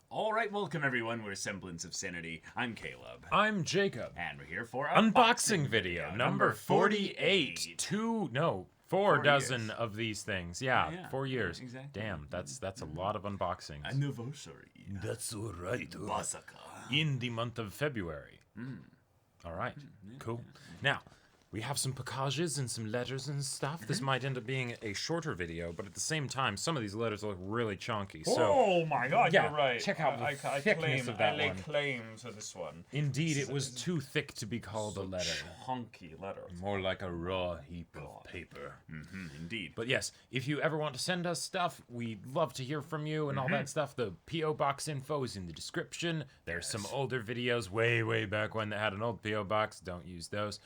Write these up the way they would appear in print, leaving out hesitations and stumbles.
All right, welcome everyone. We're Semblance of Sanity. I'm Caleb. I'm Jacob. And we're here for Unboxing video number 48. 4 4 dozen years. of these things. Yeah, Yeah, 4 years. exactly. Damn, that's a lot of unboxings. Anniversary. That's all right. Basaka. In the month of February. All right, cool. Now, we have some packages and some letters and stuff. This might end up being a shorter video, but at the same time, some of these letters look really chunky. So, Oh my god, yeah, you're right. check out the I thickness claim, of that I lay one. claim to this one. indeed, it was too thick to be called a letter. Chunky letter. More like a raw heap of paper. Indeed. But yes, if you ever want to send us stuff, we'd love to hear from you and all that stuff. The P.O. Box info is in the description. There's some older videos way back when that had an old P.O. Box. Don't use those.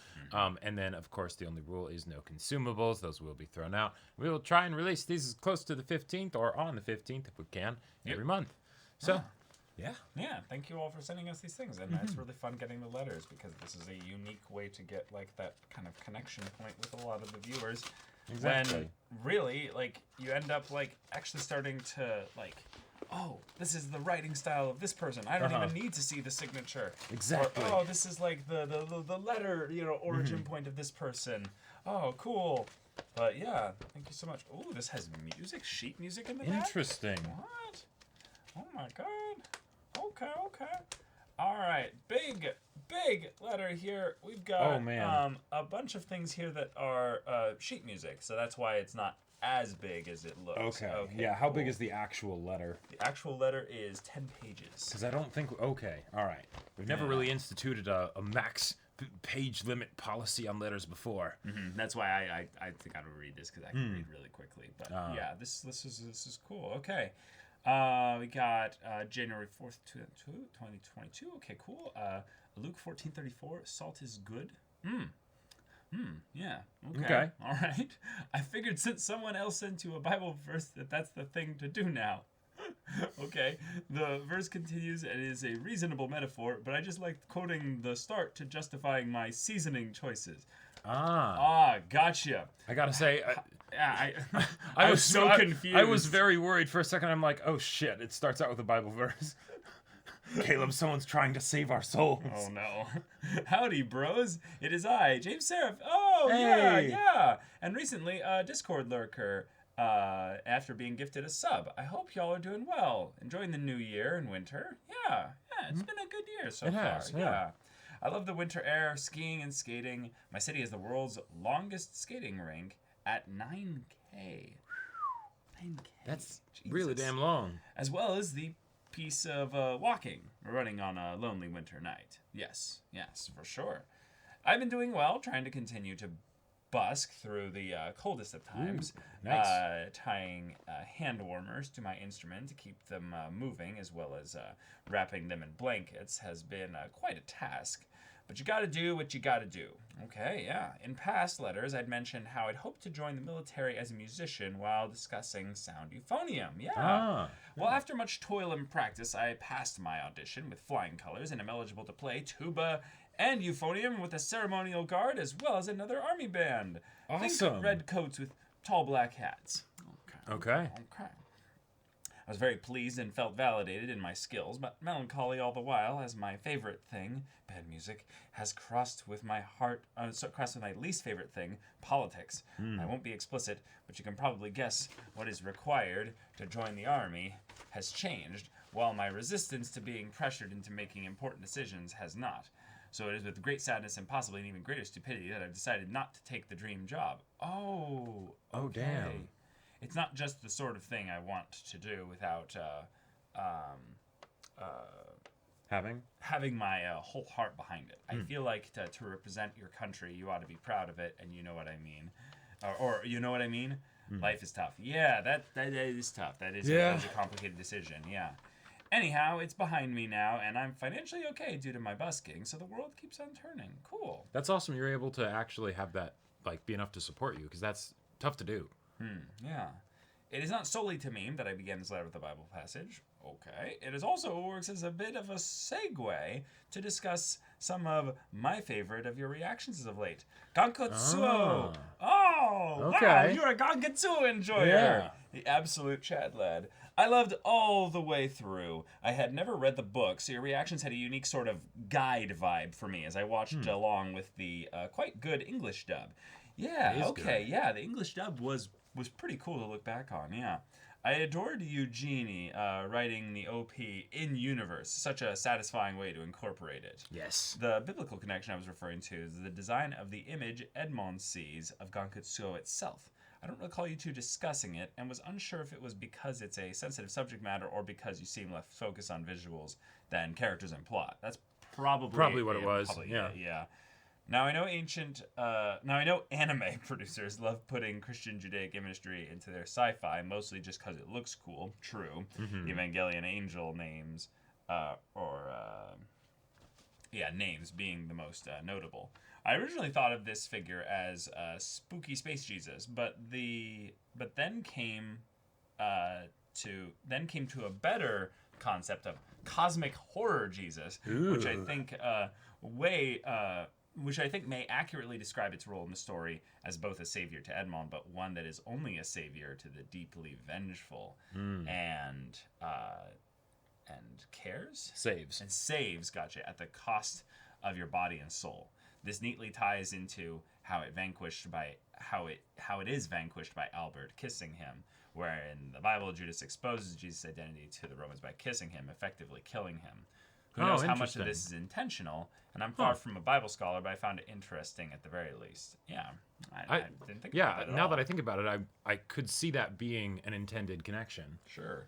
And then, of course, the only rule is no consumables. Those will be thrown out. We will try and release these as close to the 15th or on the 15th if we can every month. So, yeah. Yeah, thank you all for sending us these things. And it's really fun getting the letters because this is a unique way to get like that kind of connection point with a lot of the viewers. Exactly. When really, like, you end up like actually starting to like, oh, this is the writing style of this person. I don't even need to see the signature. Exactly. Or, oh, this is like the letter, origin point of this person. Oh, cool. But yeah, thank you so much. Oh, this has music, sheet music in the back. Interesting. What? Oh my god. Okay. All right, big letter here. We've got Oh, man. a bunch of things here that are sheet music, so that's why it's not as big as it looks. Okay. Yeah, how big cool. is the actual letter? The actual letter is 10 pages. Because I don't think... Okay, all right. We've never really instituted a max page limit policy on letters before. That's why I think I would read this because I can read really quickly. But Yeah, this is cool. Okay. We got January 4th, 2022. Okay, cool. Luke 14:34. Salt is good. Yeah. Okay. All right. I figured since someone else sent you a Bible verse that's the thing to do now. Okay. The verse continues and is a reasonable metaphor, but I just liked quoting the start to justifying my seasoning choices. Gotcha. I gotta say... I was so confused. I was very worried for a second. I'm like, oh shit, it starts out with a Bible verse. Caleb, someone's trying to save our souls. Oh no. Howdy, bros. It is I, James Seraph. Oh, Hey. yeah. And recently, Discord lurker, after being gifted a sub. I hope y'all are doing well. Enjoying the new year and winter. Yeah, it's been a good year so It far. has, yeah. I love the winter air, skiing and skating. My city is the world's longest skating rink at 9K. 9K. That's Jesus. really damn long. As well as the piece of walking, running on a lonely winter night. Yes, for sure. I've been doing well, trying to continue to busk through the coldest of times. Nice. Tying hand warmers to my instrument to keep them moving, as well as wrapping them in blankets, has been quite a task. But you gotta do what you gotta do. Okay, yeah. In past letters, I'd mentioned how I'd hoped to join the military as a musician while discussing sound euphonium. Yeah. Well, after much toil and practice, I passed my audition with flying colors and am eligible to play tuba and euphonium with a ceremonial guard as well as another army band. Awesome. Think red coats with tall black hats. Okay. I was very pleased and felt validated in my skills, but melancholy all the while, as my favorite thing, bad music, has crossed with my least favorite thing, politics. I won't be explicit, but you can probably guess what is required to join the army has changed, while my resistance to being pressured into making important decisions has not. So it is with great sadness and possibly an even greater stupidity that I've decided not to take the dream job. Oh, damn. It's not just the sort of thing I want to do without having my whole heart behind it. I feel like to represent your country, you ought to be proud of it, and you know what I mean. Or you know what I mean? Life is tough. Yeah, that is tough. That is a complicated decision, yeah. Anyhow, it's behind me now, and I'm financially okay due to my busking, so the world keeps on turning. Cool. That's awesome. You're able to actually have that, like, be enough to support you, because that's tough to do. Yeah. It is not solely to meme that I began this letter with a Bible passage. Okay. It is also works as a bit of a segue to discuss some of my favorite of your reactions as of late. Gankotsuo! Oh, Okay. wow, you're a Gankotsuo enjoyer! Yeah. The absolute Chad lad. I loved all the way through. I had never read the book, so your reactions had a unique sort of guide vibe for me as I watched along with the quite good English dub. Yeah, okay, good. yeah, the English dub was pretty cool to look back on, yeah. I adored Eugenie writing the OP in universe, such a satisfying way to incorporate it. Yes. The biblical connection I was referring to is the design of the image Edmond sees of Gankutsuo itself. I don't recall you two discussing it, and was unsure if it was because it's a sensitive subject matter or because you seem less focused on visuals than characters and plot. That's probably what it was. Yeah. Yeah. Now I know anime producers love putting Christian Judaic imagery into their sci-fi, mostly just because it looks cool. True. Evangelion angel names, names being the most notable. I originally thought of this figure as spooky space Jesus, but then came to a better concept of cosmic horror Jesus, which I think may accurately describe its role in the story as both a savior to Edmond, but one that is only a savior to the deeply vengeful and cares? Saves, gotcha, at the cost of your body and soul. This neatly ties into how it is vanquished by Albert kissing him, where in the Bible Judas exposes Jesus' identity to the Romans by kissing him, effectively killing him. Who knows how much of this is intentional? And I'm far from a Bible scholar, but I found it interesting at the very least. Yeah, I didn't think about that at now all. that I think about it, I could see that being an intended connection. Sure.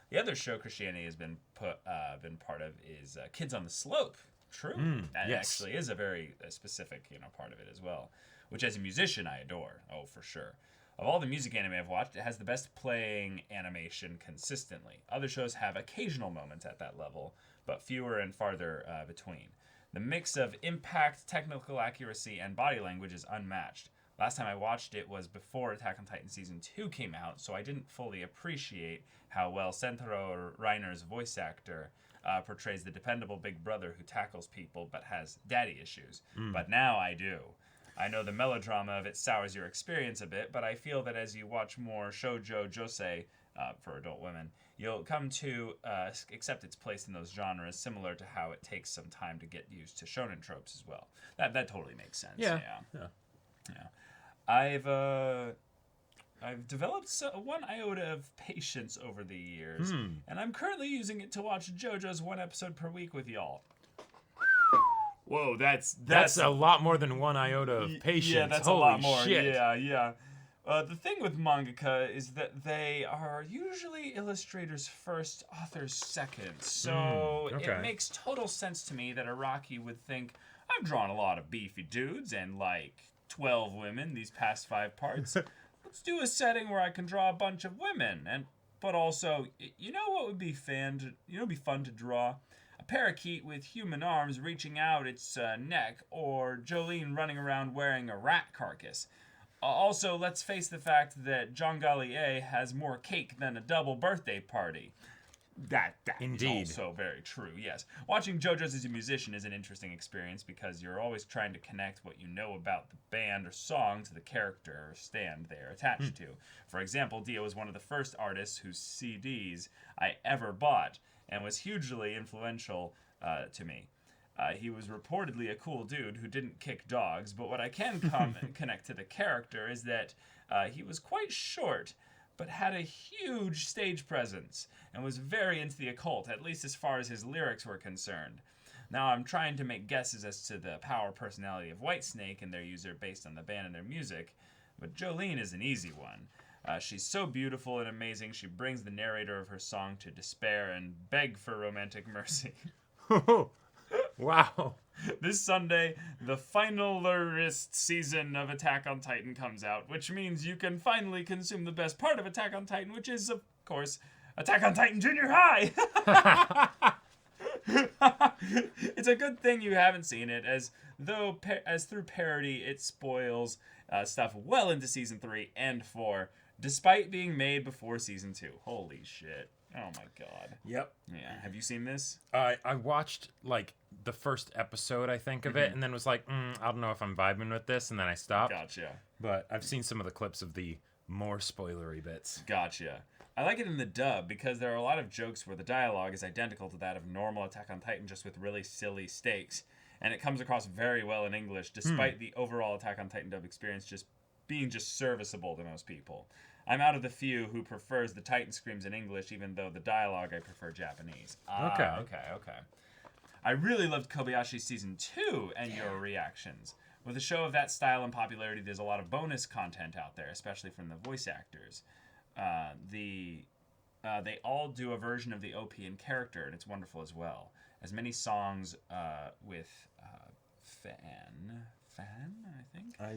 The other show Christianity has been part of is Kids on the Slope. True. That actually is a very specific part of it as well, which as a musician I adore. Oh, for sure. Of all the music anime I've watched, it has the best playing animation consistently. Other shows have occasional moments at that level, but fewer and farther between. The mix of impact, technical accuracy, and body language is unmatched. Last time I watched it was before Attack on Titan Season 2 came out, so I didn't fully appreciate how well Sentaro Reiner's voice actor portrays the dependable big brother who tackles people but has daddy issues. But now I do. I know the melodrama of it sours your experience a bit, but I feel that as you watch more shoujo josei for adult women, you'll come to accept its place in those genres, similar to how it takes some time to get used to shonen tropes as well. That totally makes sense. Yeah. I've developed one iota of patience over the years, and I'm currently using it to watch JoJo's one episode per week with y'all. Whoa, that's a lot more than one iota of patience. Yeah, that's Holy a lot more. Shit. Yeah. The thing with mangaka is that they are usually illustrators first, authors second. So it makes total sense to me that Araki would think, I've drawn a lot of beefy dudes and like 12 women these past 5 parts. Let's do a setting where I can draw a bunch of women, but also, what would be fun to draw? A parakeet with human arms reaching out its neck, or Jolene running around wearing a rat carcass. Also, let's face the fact that John Gallier has more cake than a double birthday party. That Indeed. is also very true, yes. Watching JoJo's as a musician is an interesting experience because you're always trying to connect what you know about the band or song to the character or stand they are attached to. For example, Dio was one of the first artists whose CDs I ever bought and was hugely influential to me. He was reportedly a cool dude who didn't kick dogs, but what I can connect to the character is that he was quite short, but had a huge stage presence and was very into the occult, at least as far as his lyrics were concerned. Now I'm trying to make guesses as to the power personality of Whitesnake and their user based on the band and their music, but Jolene is an easy one. She's so beautiful and amazing, she brings the narrator of her song to despair and beg for romantic mercy. Wow. This Sunday, the finalist season of Attack on Titan comes out, which means you can finally consume the best part of Attack on Titan, which is, of course, Attack on Titan Junior High! It's a good thing you haven't seen it, as through parody, it spoils stuff well into Season 3 and 4, despite being made before Season 2. Holy shit. Oh my god. Yep. Yeah. Have you seen this? I watched like the first episode, I think, of it, and then was like, I don't know if I'm vibing with this, and then I stopped. Gotcha. But I've seen some of the clips of the more spoilery bits. Gotcha. I like it in the dub because there are a lot of jokes where the dialogue is identical to that of normal Attack on Titan, just with really silly stakes. And it comes across very well in English, despite the overall Attack on Titan dub experience just being serviceable to most people. I'm out of the few who prefers the Titan screams in English, even though the dialogue I prefer Japanese. Okay. Okay. I really loved Kobayashi Season 2 and your reactions. With a show of that style and popularity, there's a lot of bonus content out there, especially from the voice actors. They all do a version of the OP in character, and it's wonderful as well. As many songs with Fan, I think. I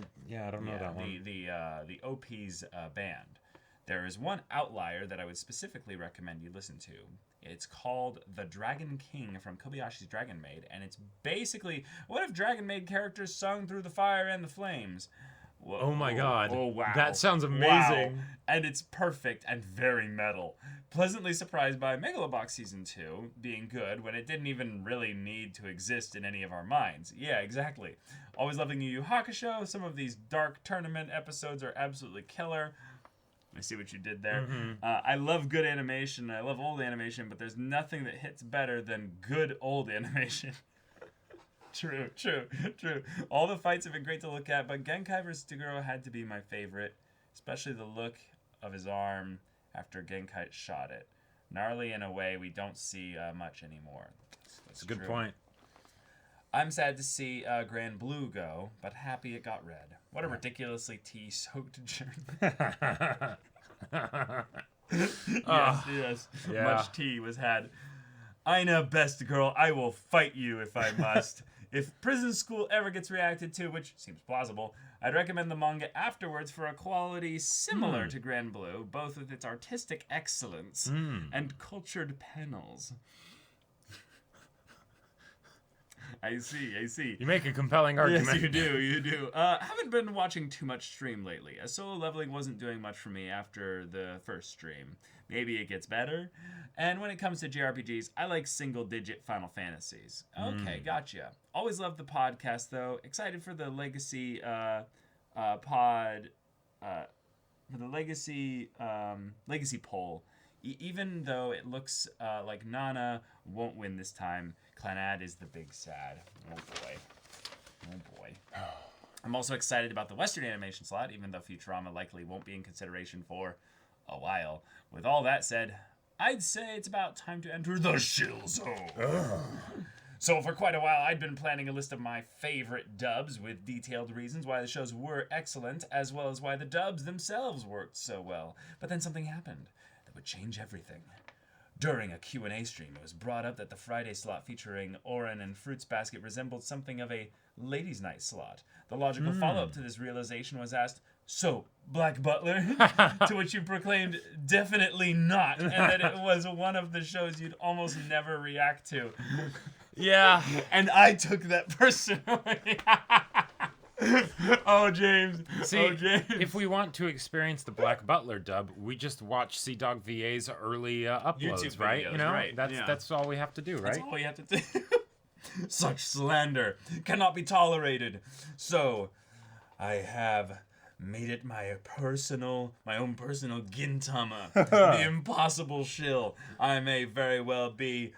don't know that one. The OP's band. There is one outlier that I would specifically recommend you listen to. It's called The Dragon King from Kobayashi's Dragon Maid, and it's basically what if Dragon Maid characters sung through the fire and the flames. Whoa, oh my god. Oh wow. That sounds amazing. Wow. And it's perfect and very metal. Pleasantly surprised by Megalobox Season 2 being good when it didn't even really need to exist in any of our minds. Yeah, exactly. Always loving Yu Yu Hakusho. Some of these dark tournament episodes are absolutely killer. I see what you did there. I love good animation. I love old animation, but there's nothing that hits better than good old animation. True. All the fights have been great to look at, but Genkai vs. Toguro had to be my favorite, especially the look of his arm after Genkai shot it. Gnarly in a way we don't see much anymore. That's a good point. I'm sad to see Grand Blue go, but happy it got red. What a ridiculously tea-soaked journey. Yes. Yeah. Much tea was had. Aina, best girl, I will fight you if I must. If Prison School ever gets reacted to, which seems plausible, I'd recommend the manga afterwards for a quality similar to Grand Blue, both with its artistic excellence and cultured panels. I see. You make a compelling argument. Yes, you do. Haven't been watching too much stream lately, as solo leveling wasn't doing much for me after the first stream. Maybe it gets better. And when it comes to JRPGs, I like single-digit Final Fantasies. Okay, gotcha. Always loved the podcast, though. Excited for the Legacy Legacy poll. Even though it looks like Nana won't win this time, Clannad is the big sad. Oh boy. I'm also excited about the Western animation slot, even though Futurama likely won't be in consideration for a while. With all that said, I'd say it's about time to enter the shill zone. So for quite a while, I'd been planning a list of my favorite dubs with detailed reasons why the shows were excellent, as well as why the dubs themselves worked so well. But then something happened that would change everything. During a Q&A stream, it was brought up that the Friday slot featuring Oren and Fruits Basket resembled something of a ladies' night slot. The logical follow-up to this realization was asked, "So, Black Butler?" To which you proclaimed, "Definitely not," and that it was one of the shows you'd almost never react to. Yeah. And I took that personally. Oh, James. See, if we want to experience the Black Butler dub, we just watch Sea Dog VA's early uploads, YouTube right? videos, You know, right, that's all we have to do, right? That's all you have to do. Such slander cannot be tolerated. So, I have made it my own personal Gintama, the impossible shill. I may very well be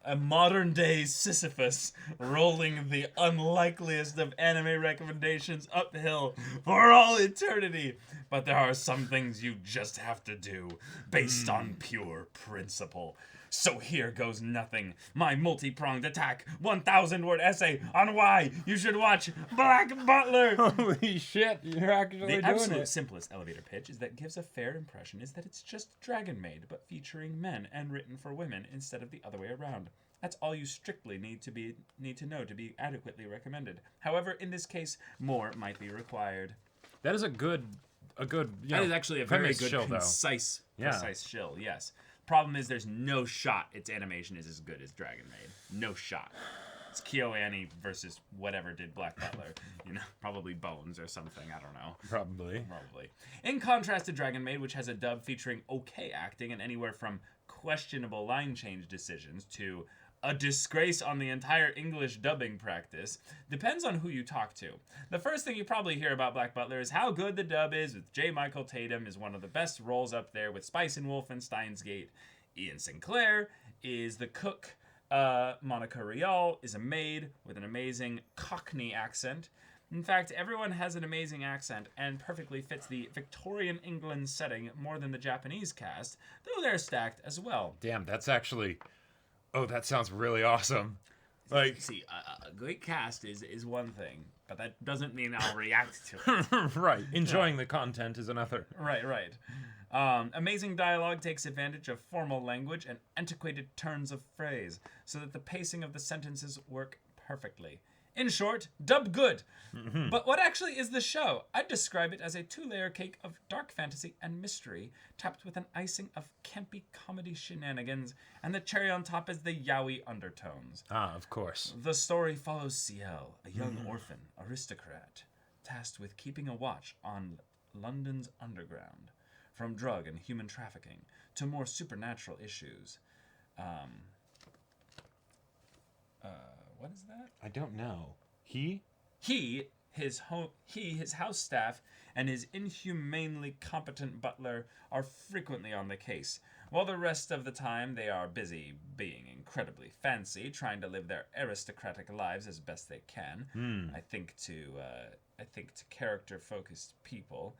a modern-day Sisyphus rolling the unlikeliest of anime recommendations uphill for all eternity. But there are some things you just have to do based on pure principle. So here goes nothing. My multi-pronged attack, 1,000-word essay on why you should watch Black Butler. Holy shit, you're actually doing it. The absolute simplest elevator pitch is that gives a fair impression is that it's just Dragon Maid, but featuring men and written for women instead of the other way around. That's all you strictly need to know to be adequately recommended. However, in this case, more might be required. That is a good. That is actually a very good, shill, precise shill. Yes. Problem is, there's no shot its animation is as good as Dragon Maid. No shot. It's KyoAni versus whatever did Black Butler. Probably Bones or something. I don't know. Probably. In contrast to Dragon Maid, which has a dub featuring okay acting and anywhere from questionable line change decisions to a disgrace on the entire English dubbing practice, depends on who you talk to. The first thing you probably hear about Black Butler is how good the dub is, with J. Michael Tatum is one of the best roles up there with Spice and Wolf and Steins Gate. Ian Sinclair is the cook. Monica Rial is a maid with an amazing Cockney accent. In fact, everyone has an amazing accent and perfectly fits the Victorian England setting more than the Japanese cast, though they're stacked as well. Damn, that's actually... Oh, that sounds really awesome. Like, See, a great cast is one thing, but that doesn't mean I'll react to it. right. Enjoying the content is another. Right. Amazing dialogue takes advantage of formal language and antiquated turns of phrase, so that the pacing of the sentences work perfectly. In short, dub good. But what actually is the show? I'd describe it as a 2-layer cake of dark fantasy and mystery, topped with an icing of campy comedy shenanigans, and the cherry on top is the yaoi undertones. Ah, of course. The story follows CL, a young orphan aristocrat, tasked with keeping a watch on London's underground, from drug and human trafficking to more supernatural issues. What is that? I don't know. He, his house staff, and his inhumanely competent butler are frequently on the case, while the rest of the time they are busy being incredibly fancy, trying to live their aristocratic lives as best they can. I think to character-focused people,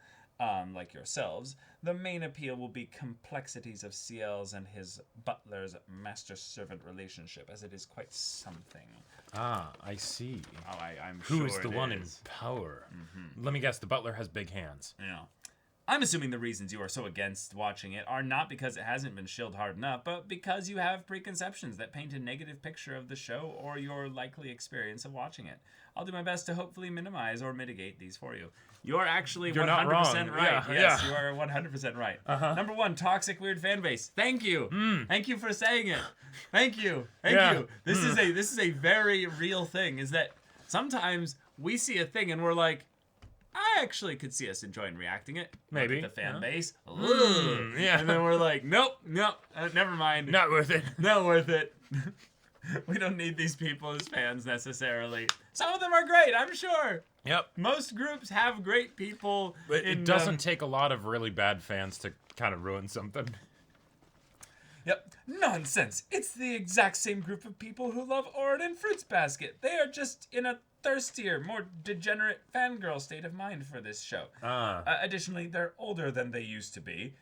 like yourselves, the main appeal will be complexities of CL's and his butler's master-servant relationship, as it is quite something. Ah, I see. Oh, I'm sure Who's the one in is. power? Let me guess, the butler has big hands. Yeah. I'm assuming the reasons you are so against watching it are not because it hasn't been shilled hard enough, but because you have preconceptions that paint a negative picture of the show or your likely experience of watching it. I'll do my best to hopefully minimize or mitigate these for you. You're actually You're 100% not wrong. right. Yeah, Yes, yeah. you are 100% right. Number 1, toxic weird fan base. Thank you. Thank you for saying it. Thank you. Yeah. You. This is a very real thing, is that sometimes we see a thing and we're like, I actually could see us enjoying reacting it. Maybe. Look at the fan base. Yeah. And then we're like, nope, never mind. Not worth it. Not worth it. We don't need these people as fans necessarily. Some of them are great, I'm sure. Yep. Most groups have great people. But it doesn't take a lot of really bad fans to kind of ruin something. Yep. Nonsense. It's the exact same group of people who love Orin and Fruits Basket. They are just in a thirstier, more degenerate fangirl state of mind for this show. Additionally, they're older than they used to be.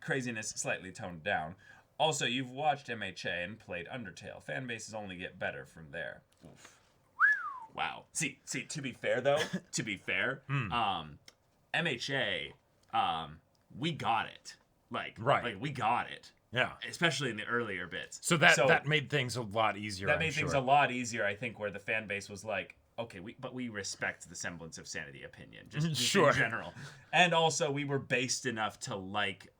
Craziness slightly toned down. Also, you've watched MHA and played Undertale. Fan bases only get better from there. Oof. Wow. See, to be fair, though, MHA, we got it. Like, we got it. Yeah. Especially in the earlier bits. So that made things a lot easier. That made things a lot easier, I think, where the fan base was like, okay, but we respect the Semblance of Sanity opinion, just Sure. in general. And also, we were based enough to like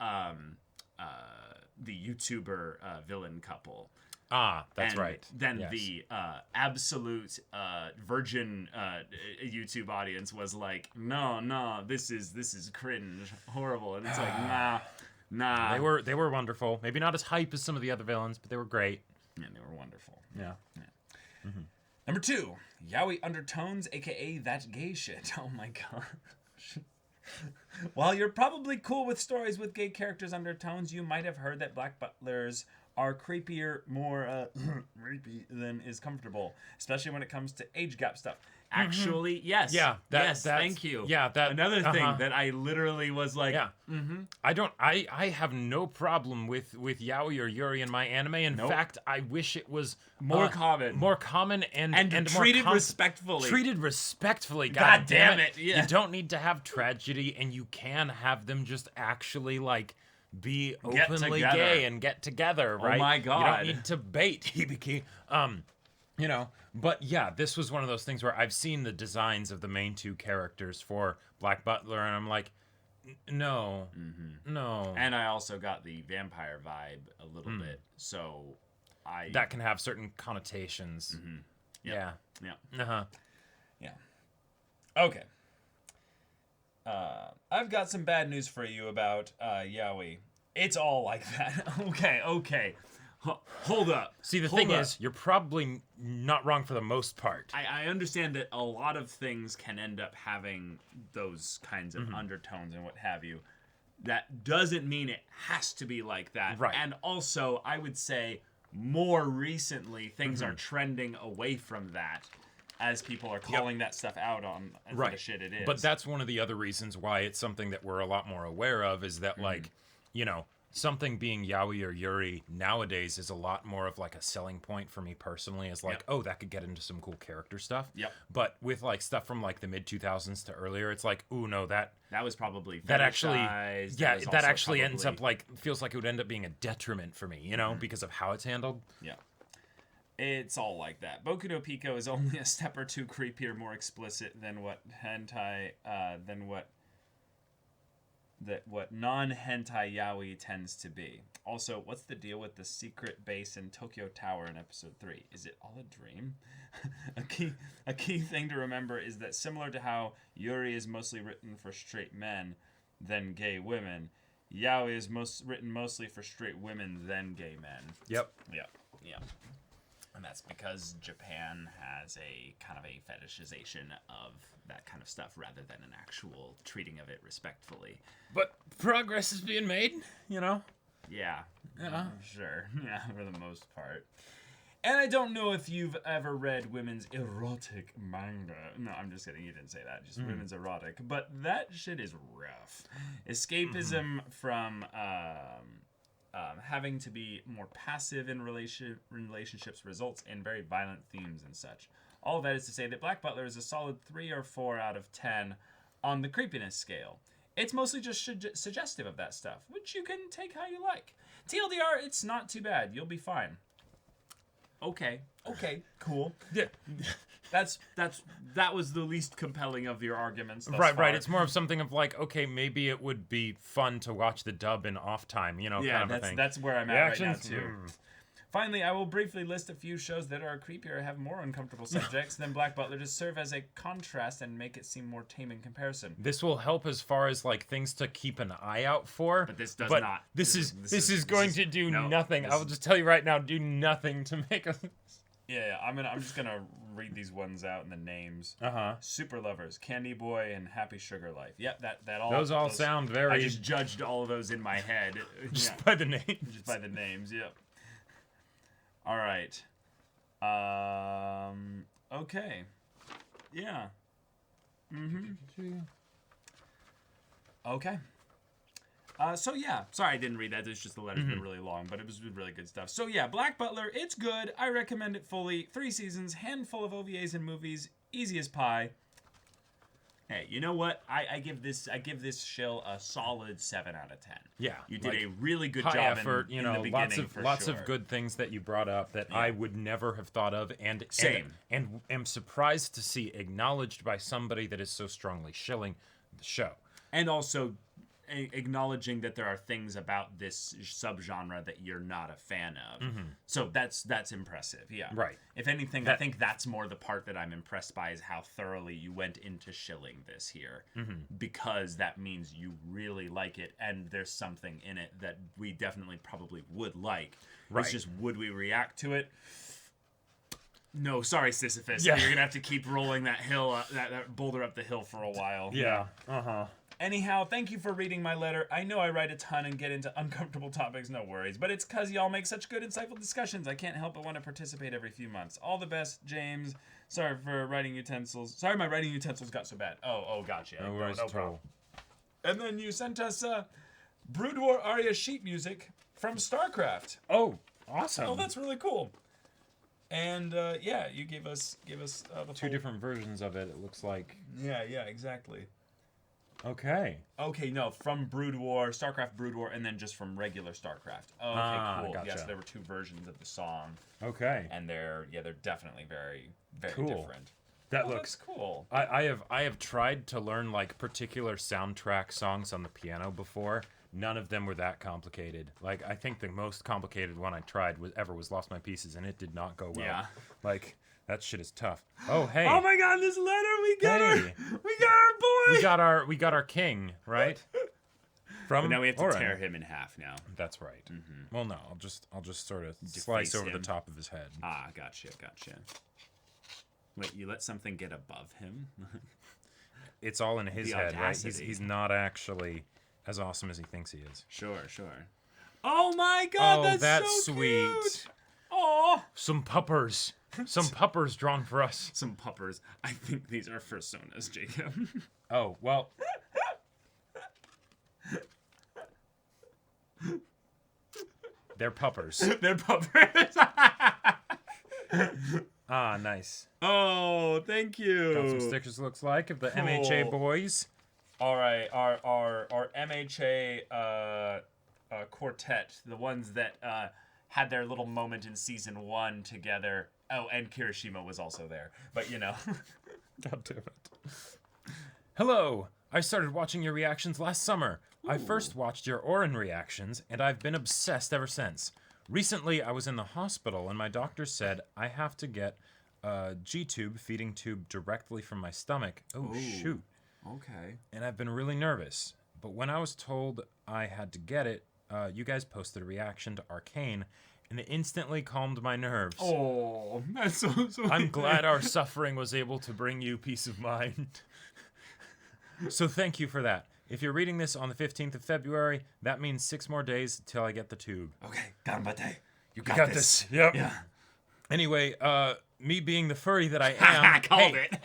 the YouTuber villain couple. Ah, that's And right. Then Yes. the absolute virgin YouTube audience was like, no, this is cringe, horrible, and it's like, nah. They were wonderful. Maybe not as hype as some of the other villains, but they were great. Yeah, they were wonderful. Yeah. Number 2, yaoi undertones, aka that gay shit. Oh my gosh. While you're probably cool with stories with gay characters' undertones, you might have heard that Black Butlers are creepier, more rapey than is comfortable, especially when it comes to age gap stuff. Actually, yes. Yeah. Yes, thank you. Yeah. Another thing that I literally was like, Yeah. I have no problem with yaoi or yuri in my anime. In fact, I wish it was more common. More common and treated more respectfully. Treated respectfully. God damn it. Yeah. You don't need to have tragedy, and you can have them just actually like be Get openly together. gay and get together, right? Oh my God. You don't need to bait Hibiki. You know, but yeah, this was one of those things where I've seen the designs of the main 2 characters for Black Butler, and I'm like, no. And I also got the vampire vibe a little bit, so that can have certain connotations. Yeah. Yeah. Okay. I've got some bad news for you about yaoi. It's all like that. Okay. Hold up. See, the Hold thing up. is, you're probably not wrong for the most part. I understand that a lot of things can end up having those kinds of undertones and what have you. That doesn't mean it has to be like that. Right. And also, I would say more recently, things are trending away from that as people are calling that stuff out on for the shit it is. But that's one of the other reasons why it's something that we're a lot more aware of is that, like, you know, something being yaoi or yuri nowadays is a lot more of like a selling point for me personally is like, oh, that could get into some cool character stuff. Yep. But with like stuff from like the mid 2000s to earlier, it's like, ooh, no, that was probably that actually fetishized. that actually ends up like feels like it would end up being a detriment for me, you know, because of how it's handled. Yeah. It's all like that. Boku no Pico is only a step or two creepier, more explicit than what hentai what non-hentai yaoi tends to be. Also, what's the deal with the secret base in Tokyo Tower in episode 3? Is it all a dream? a key thing to remember is that similar to how yuri is mostly written for straight men than gay women, yaoi is written mostly for straight women than gay men. Yep. Yeah. And that's because Japan has a kind of a fetishization of that kind of stuff rather than an actual treating of it respectfully. But progress is being made, you know? Yeah. Sure. Yeah, for the most part. And I don't know if you've ever read women's erotic manga. No, I'm just kidding. You didn't say that. Just women's erotic. But that shit is rough. Escapism from having to be more passive in relationships results in very violent themes and such. All of that is to say that Black Butler is a solid 3 or 4 out of 10 on the creepiness scale. It's mostly just suggestive of that stuff, which you can take how you like. TLDR, it's not too bad. You'll be fine. Okay, cool. Yeah. That was the least compelling of your arguments thus Right. far. It's more of something of like, okay, maybe it would be fun to watch the dub in off time, you know, kind of a thing. That's where I'm at right now, Reactions? too. Finally, I will briefly list a few shows that are creepier, have more uncomfortable subjects than Black Butler to serve as a contrast and make it seem more tame in comparison. This will help as far as like things to keep an eye out for. But this does not. This is going to do nothing. this I will just tell you right now, do nothing to make us. Yeah, I'm just gonna read these ones out in the names. Super Lovers, Candy Boy, and Happy Sugar Life. Yep, that all. Those all sound very. I just judged all of those in my head. Just by the name. Just by the names. Yep. All right. Okay. Yeah. Okay. So yeah, sorry I didn't read that. It's just the letter's been really long, but it was really good stuff. So yeah, Black Butler, it's good. I recommend it fully. 3 seasons, handful of OVAs and movies, easy as pie. Hey, you know what? I give this shill a solid 7 out of 10. Yeah, you did like, a really good high job. effort, in the beginning, lots of good things that you brought up that I would never have thought of, and Same. and am surprised to see acknowledged by somebody that is so strongly shilling the show. And also acknowledging that there are things about this subgenre that you're not a fan of. So that's impressive. Yeah. Right. If anything, I think that's more the part that I'm impressed by is how thoroughly you went into shilling this here. Because that means you really like it and there's something in it that we definitely probably would like. Right. It's just, would we react to it? No, sorry, Sisyphus. Yeah. You're going to have to keep rolling that hill, that boulder up the hill for a while. Yeah. Anyhow, thank you for reading my letter. I know I write a ton and get into uncomfortable topics, no worries. But it's because y'all make such good, insightful discussions. I can't help but want to participate every few months. All the best, James. Sorry for writing utensils. Sorry my writing utensils got so bad. Oh, gotcha. No worries at all. And then you sent us Brood War Aria sheet music from StarCraft. Oh, awesome. Oh, that's really cool. And yeah, you gave us the 2 different versions of it. It looks like. Yeah, exactly. Okay. Okay, no, from Brood War, StarCraft Brood War, and then just from regular StarCraft. Oh, okay, cool. Gotcha. Yes, there were 2 versions of the song, Okay. and they're definitely very, very Cool. different. That That's looks cool. I have tried to learn like particular soundtrack songs on the piano before. None of them were that complicated. Like I think the most complicated one I tried was Lost My Pieces, and it did not go well. Yeah. Like that shit is tough. Oh hey. Oh my God! This letter, we got Hey. our boy. We got our king, right? But now we have to tear him in half now. That's right. Well, no, I'll just sort of Deface slice over the him. top of his head. Ah, gotcha. Wait, you let something get above him? It's all in his The head, right? audacity. He's not actually as awesome as he thinks he is. Sure. Oh my God, that's so sweet. cute. Oh, Some puppers. Some puppers drawn for us. some puppers. I think these are fursonas, Jacob. Oh, well. They're puppers. They're puppers. Ah, nice. Oh, thank you. Got some stickers, looks like, of the MHA boys. All right, our MHA quartet, the ones that had their little moment in season 1 together. Oh, and Kirishima was also there, but you know. God damn it. Hello! I started watching your reactions last summer. I first watched your Orin reactions, and I've been obsessed ever since. Recently, I was in the hospital, and my doctor said I have to get a G-tube feeding tube directly from my stomach. Oh, shoot. Okay. And I've been really nervous. But when I was told I had to get it, you guys posted a reaction to Arcane, and it instantly calmed my nerves. Oh, that's so I'm glad our suffering was able to bring you peace of mind. So thank you for that. If you're reading this on the 15th of February, that means 6 more days till I get the tube. Okay, ganbate. You got got this. Yep. Yeah. Anyway, me being the furry that I am, Called it.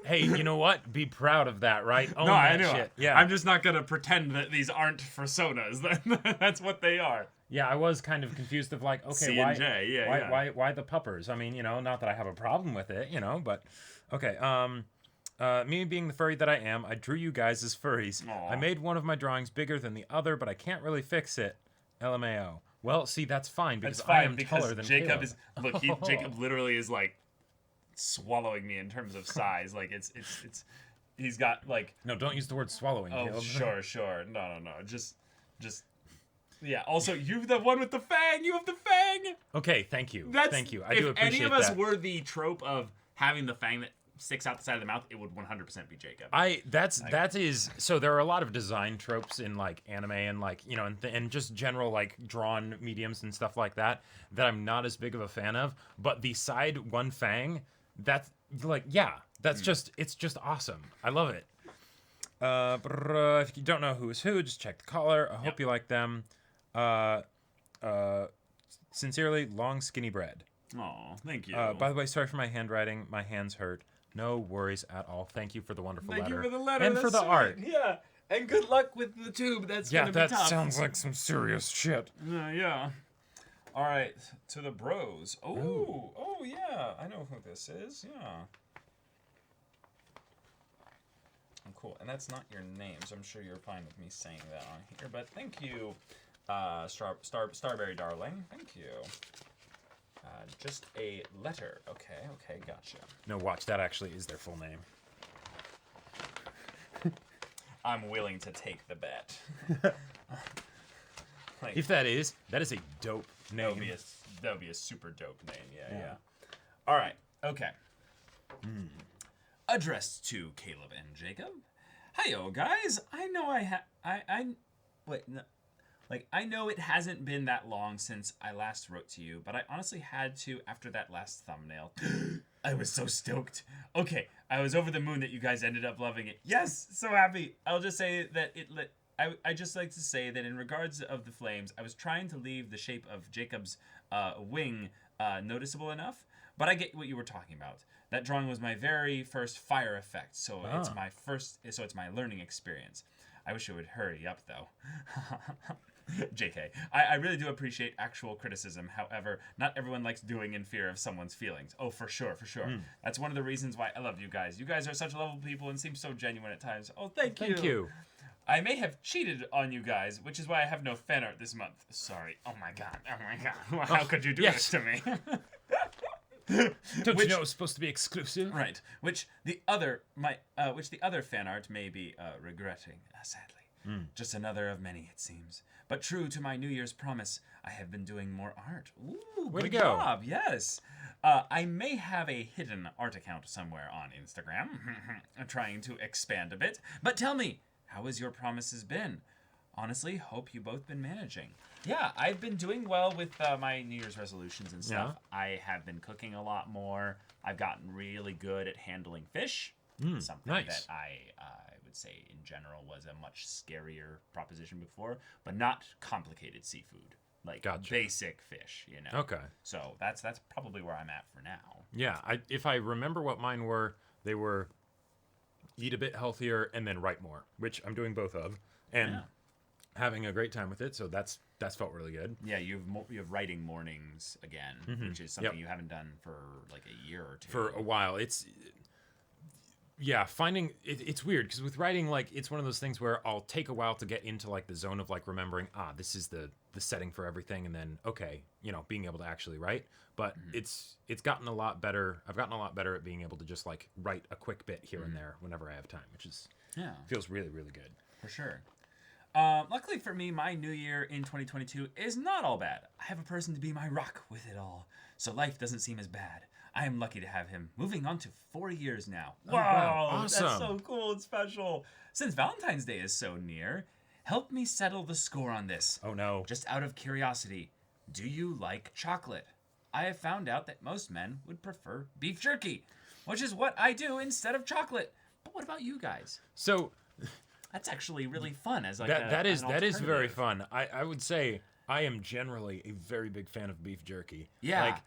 hey, you know what? Be proud of that, right? Own No, I that knew shit. it. Yeah. I'm just not gonna pretend that these aren't fursonas. That's what they are. Yeah, I was kind of confused of like, okay, C why, and J, yeah, why, yeah. why the puppers? I mean, you know, not that I have a problem with it, you know, but okay. Me being the furry that I am, I drew you guys as furries. Aw. I made one of my drawings bigger than the other, but I can't really fix it. LMAO. Well, see, that's fine because It's fine I am because taller than Jacob Caleb. is. Look, Jacob literally is like swallowing me in terms of size. Like it's. He's got like. No, don't use the word swallowing, Oh, Caleb. sure. No. Just. Yeah. Also, you the one with the fang. You have the fang. Okay, thank you. That's. Thank you. I if do appreciate any of us that. were the trope of having the fang that sticks out the side of the mouth, it would 100% be Jacob. That is so there are a lot of design tropes in like anime and like, you know, and just general like drawn mediums and stuff like that I'm not as big of a fan of, but the side one fang, that's like, yeah, that's just, it's just awesome. I love it. If you don't know who is who, just check the collar. I hope you like them. Sincerely, Long Skinny Bread. Oh, thank you. By the way, sorry for my handwriting. My hands hurt. No worries at all. Thank you for the wonderful Thank letter. you for the letter. And for That's the art. sweet. Yeah. And good luck with the tube. That's Yeah, gonna be that tough. sounds like some serious shit. Yeah. All right, to the bros. Oh, yeah. I know who this is. Yeah. Oh, cool. And that's not your name, so I'm sure you're fine with me saying that on here. But thank you, Starberry Darling. Thank you. Just a letter. Okay, gotcha. No, watch. That actually is their full name. I'm willing to take the bet. Like, If that is a dope that would name. be a super dope name. Yeah. All right. Okay. Addressed to Caleb and Jacob. Hiyo, guys. I know I know it hasn't been that long since I last wrote to you, but I honestly had to after that last thumbnail. I was so stoked. Okay, I was over the moon that you guys ended up loving it. Yes, so happy. I'll just say that I just like to say that in regards of the flames, I was trying to leave the shape of Jacob's wing noticeable enough, but I get what you were talking about. That drawing was my very first fire effect, so it's my learning experience. I wish it would hurry up though. JK. I really do appreciate actual criticism. However, not everyone likes doing in fear of someone's feelings. Oh, for sure. That's one of the reasons why I love you guys. You guys are such lovable people and seem so genuine at times. Oh, thank you. Thank you. I may have cheated on you guys, which is why I have no fan art this month. Sorry. Oh my god. How could you do this to me? Don't you know it was supposed to be exclusive? Right. Which the other fan art may be regretting, sadly. Just another of many, it seems. But true to my New Year's promise, I have been doing more art. Ooh, Way to good go. job. Yes. I may have a hidden art account somewhere on Instagram. I'm trying to expand a bit. But tell me, how has your promises been? Honestly, hope you both been managing. Yeah, I've been doing well with my New Year's resolutions and stuff. Yeah. I have been cooking a lot more. I've gotten really good at handling fish. Something nice. that I would say in general was a much scarier proposition before, but not complicated seafood. Like Gotcha. basic fish, you know. Okay. So that's probably where I'm at for now. Yeah, if I remember what mine were, they were eat a bit healthier and then write more, which I'm doing both of, and having a great time with it. So that's felt really good. Yeah, you have writing mornings again, which is something you haven't done for like a year or two. For a while. Finding it's weird because with writing, like, it's one of those things where I'll take a while to get into like the zone of like remembering, this is the setting for everything, and then being able to actually write. But it's gotten a lot better. I've gotten a lot better at being able to just like write a quick bit here and there whenever I have time, which is feels really, really good. For sure. Luckily for me, my new year in 2022 is not all bad. I have a person to be my rock with it all, so life doesn't seem as bad. I am lucky to have him. Moving on to 4 years now. Wow, awesome. That's so cool and special. Since Valentine's Day is so near, help me settle the score on this. Oh no. Just out of curiosity, do you like chocolate? I have found out that most men would prefer beef jerky, which is what I do instead of chocolate. But what about you guys? So That's actually really fun as like that is very alternative. fun. I would say I am generally a very big fan of beef jerky. Yeah.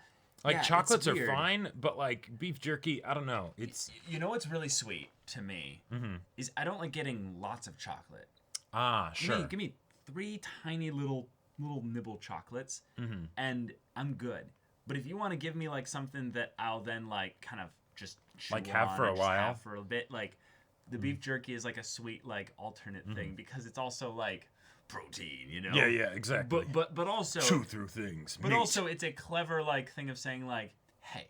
Like Yeah, chocolates it's are weird. fine, but like beef jerky, I don't know. It's You know what's really sweet to me is I don't like getting lots of chocolate. sure. Give me 3 tiny little nibble chocolates, and I'm good. But if you want to give me like something that I'll then like kind of just chew Like have on for or a just while? have for a bit, like the beef jerky is like a sweet like alternate thing because it's also like protein, you know? Yeah, exactly. But also chew through things. But also, it's a clever like thing of saying like, "Hey,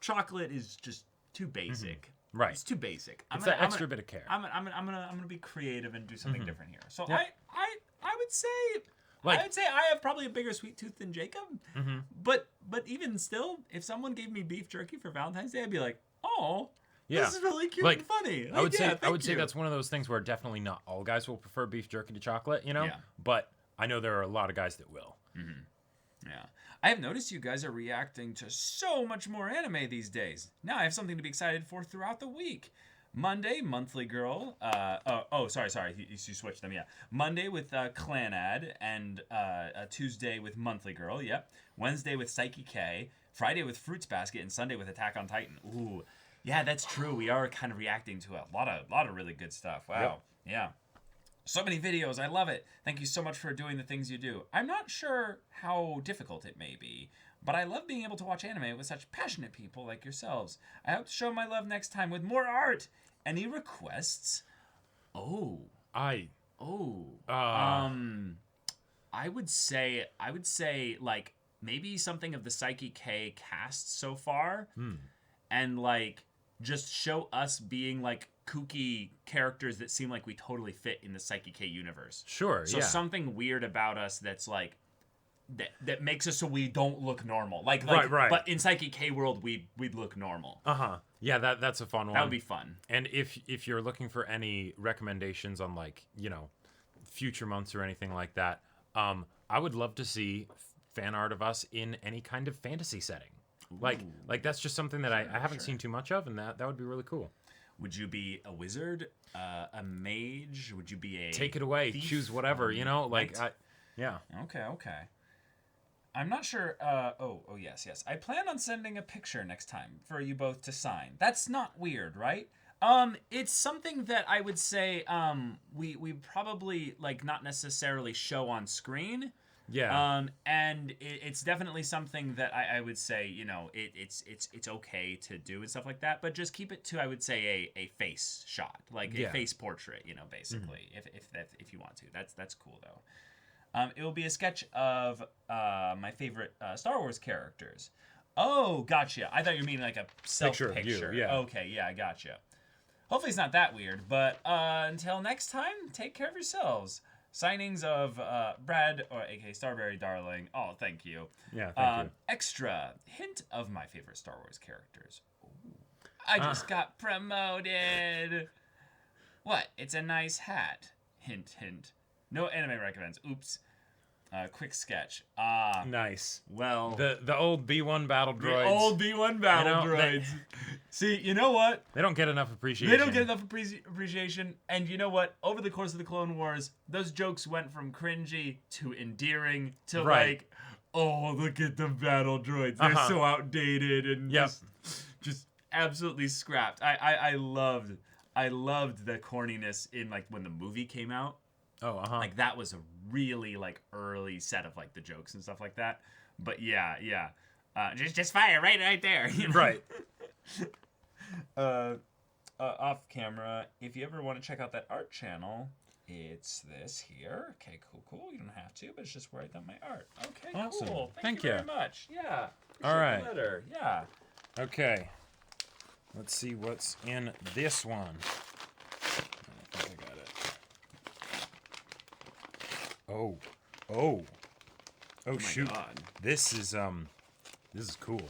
chocolate is just too basic. Right. It's too basic. It's that extra bit of care. I'm gonna be creative and do something different here. So Yeah. I would say Like- I would say I have probably a bigger sweet tooth than Jacob. But even still, if someone gave me beef jerky for Valentine's Day, I'd be like, oh. Yeah. This is really cute Like, and funny. I would Like, yeah, say thank you. that's one of those things where definitely not all guys will prefer beef jerky to chocolate, you know? Yeah. But I know there are a lot of guys that will. Yeah. I have noticed you guys are reacting to so much more anime these days. Now I have something to be excited for throughout the week. Monday, Monthly Girl. Sorry. You switched them, yeah. Monday with Clanad, and Tuesday with Monthly Girl, yep. Wednesday with Psyche K. Friday with Fruits Basket, and Sunday with Attack on Titan. Ooh. Yeah, that's true. We are kind of reacting to a lot of really good stuff. Wow. Yep. Yeah. So many videos. I love it. Thank you so much for doing the things you do. I'm not sure how difficult it may be, but I love being able to watch anime with such passionate people like yourselves. I hope to show my love next time with more art. Any requests? I would say like maybe something of the Psyche K cast so far, and like just show us being like kooky characters that seem like we totally fit in the Psyche K universe. Sure, So something weird about us that's like that makes us so we don't look normal. Like right. But in Psyche K world, we'd look normal. Yeah, that's a fun one. That would be fun. And if you're looking for any recommendations on like, future months or anything like that, I would love to see fan art of us in any kind of fantasy setting. Like that's just something that I haven't seen too much of, and that would be really cool. Would you be a wizard, a mage? Would you be a take it away, thief? choose whatever, like yeah. Okay. I'm not sure. Yes. I plan on sending a picture next time for you both to sign. That's not weird, right? It's something that I would say we probably like not necessarily show on screen. Yeah. And it's definitely something that I would say, it's okay to do and stuff like that, but just keep it to, I would say, a face shot, like a face portrait, basically, if you want to. That's cool though. It will be a sketch of my favorite Star Wars characters. Oh, gotcha. I thought you were meaning like a self-picture. Picture of you, yeah. Okay, yeah, I gotcha. Hopefully it's not that weird, but until next time, take care of yourselves. Signings of Brad, or aka Starberry Darling. Oh, thank you. Yeah, thank you. Extra hint of my favorite Star Wars characters. Ooh. I just got promoted. What? It's a nice hat. Hint, hint. No anime recommends. Oops. Quick sketch. Ah. Nice. Well. The old B1 battle droids. The old B1 battle droids. See, you know what? They don't get enough appreciation. They don't get enough appreciation. And you know what? Over the course of the Clone Wars, those jokes went from cringy to endearing to like, oh, look at the battle droids. They're so outdated and just absolutely scrapped. I loved the corniness in like when the movie came out. Oh, Like that was a really like early set of like the jokes and stuff like that. But yeah. Just fire right there. You know? Right. Off camera, if you ever want to check out that art channel, it's this here. Okay, cool. You don't have to, but it's just where I done my art. Okay, awesome. Cool. Thank you you very much. Yeah. All right. The letter. Yeah. Okay. Let's see what's in this one. I think I got it. Oh, my shoot. God. This is cool.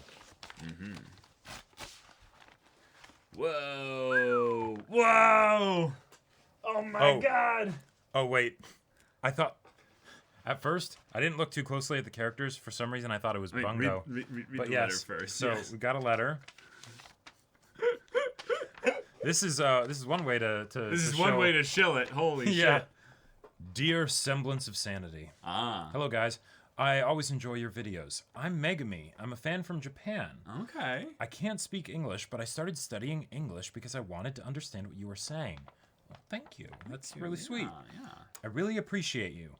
Whoa. Oh my God. Oh, wait. I thought at first I didn't look too closely at the characters. For some reason I thought it was Bungo. Read But the yes, letter first. so yes. we got a letter. This is one way to This is show, one way to shill it. Holy yeah. shit. Dear Semblance of Sanity. Ah. Hello guys. I always enjoy your videos. I'm Megami. I'm a fan from Japan. Okay. I can't speak English, but I started studying English because I wanted to understand what you were saying. Well, thank you. That's really sweet. Yeah. I really appreciate you.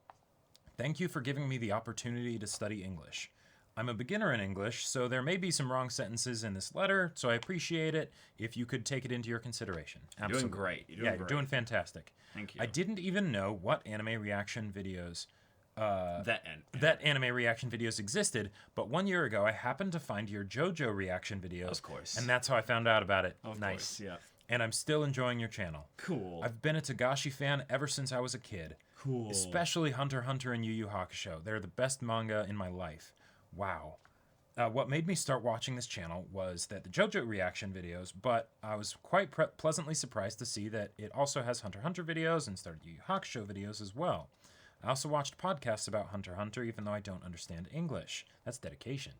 Thank you for giving me the opportunity to study English. I'm a beginner in English, so there may be some wrong sentences in this letter, so I appreciate it if you could take it into your consideration. You're doing great. You're doing fantastic. Thank you. I didn't even know what anime reaction videos that anime reaction videos existed, but 1 year ago I happened to find your JoJo reaction videos. Of course. And that's how I found out about it. Of nice. course, yeah. And I'm still enjoying your channel. Cool. I've been a Togashi fan ever since I was a kid. Cool. Especially Hunter x Hunter and Yu Yu Hakusho. They're the best manga in my life. Wow. What made me start watching this channel was that the JoJo reaction videos, but I was quite pleasantly surprised to see that it also has Hunter x Hunter videos and started Yu Yu Hakusho videos as well. I also watched podcasts about Hunter x Hunter, even though I don't understand English. That's dedication.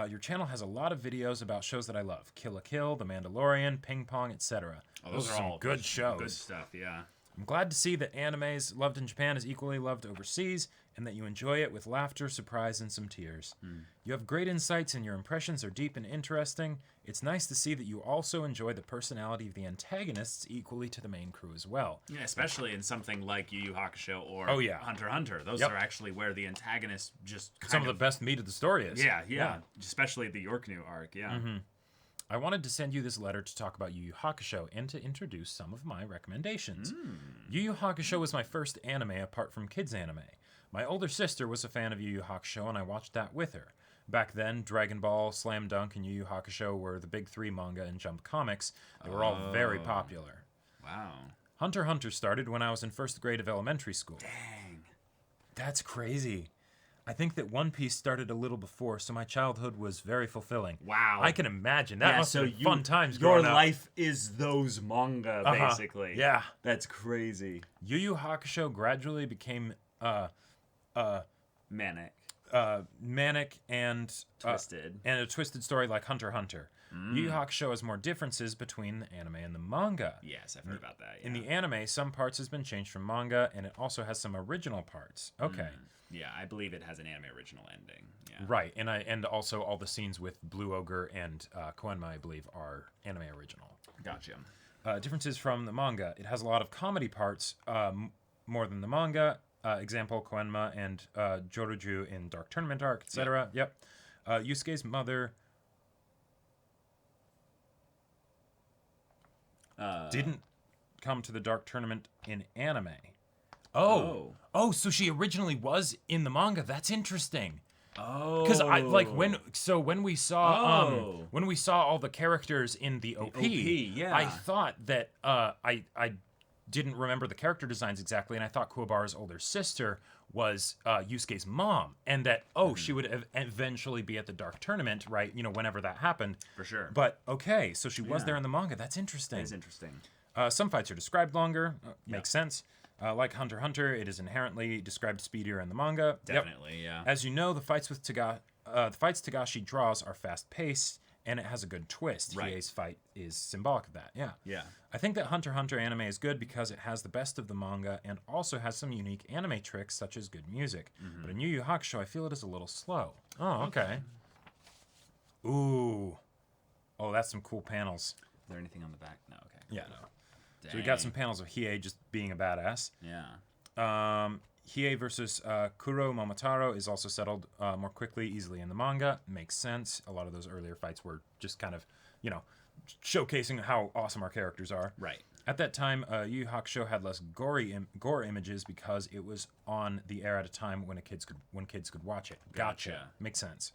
Your channel has a lot of videos about shows that I love. Kill la Kill, The Mandalorian, Ping Pong, etc. Those are some all good shows. Good stuff, yeah. I'm glad to see that animes loved in Japan is equally loved overseas, and that you enjoy it with laughter, surprise, and some tears. You have great insights, and your impressions are deep and interesting. It's nice to see that you also enjoy the personality of the antagonists equally to the main crew as well. Yeah, especially in something like Yu Yu Hakusho or Hunter x Hunter. Those are actually where the antagonists just Some of the best meat of the story is. Yeah. Especially the Yorknu arc, yeah. I wanted to send you this letter to talk about Yu Yu Hakusho and to introduce some of my recommendations. Yu Yu Hakusho was my first anime apart from kids anime. My older sister was a fan of Yu Yu Hakusho and I watched that with her. Back then, Dragon Ball, Slam Dunk, and Yu Yu Hakusho were the big three manga and Jump comics. They were all very popular. Wow. Hunter x Hunter started when I was in first grade of elementary school. Dang. That's crazy. I think that One Piece started a little before, so my childhood was very fulfilling. Wow. I can imagine. That must have been fun times Your growing up. life is those manga, basically. Yeah. That's crazy. Yu Yu Hakusho gradually became Manic. manic and Twisted. and a twisted story like Hunter x Hunter. Yu Yu Hakusho has more differences between the anime and the manga. Yes, I've heard about that. Yeah. In the anime, some parts has been changed from manga, and it also has some original parts. Okay. Yeah, I believe it has an anime original ending. Yeah. Right, and also all the scenes with Blue Ogre and Koenma, I believe, are anime original. Gotcha. Differences from the manga. It has a lot of comedy parts, more than the manga. Example, Koenma and Joruju in Dark Tournament arc, etc. Yep. Yusuke's mother didn't come to the Dark Tournament in anime. Oh, so she originally was in the manga. That's interesting. Oh. Because when we saw all the characters in the OP, yeah. I thought that I didn't remember the character designs exactly, and I thought Kuwabara's older sister was Yusuke's mom, and that she would eventually be at the Dark Tournament, right? You know, whenever that happened. For sure. But okay, so she was there in the manga. That's interesting. That is interesting. Some fights are described longer. Makes sense. Like Hunter x Hunter, it is inherently described speedier in the manga. Definitely, yeah. As you know, the fights Tagashi draws are fast-paced, and it has a good twist. Right. Hiei's fight is symbolic of that, yeah. Yeah. I think that Hunter x Hunter anime is good because it has the best of the manga and also has some unique anime tricks, such as good music. But in Yu Yu Hakusho, I feel it is a little slow. Oh, okay. Ooh. Oh, that's some cool panels. Is there anything on the back? No, okay. Yeah, no. Dang. So we got some panels of Hiei just being a badass. Yeah. Hiei versus Kuro Momotaro is also settled more quickly, easily in the manga. Makes sense. A lot of those earlier fights were just kind of, showcasing how awesome our characters are. Right. At that time, Yu Yu Hakusho had less gore images because it was on the air at a time when kids could watch it. Gotcha. Makes sense.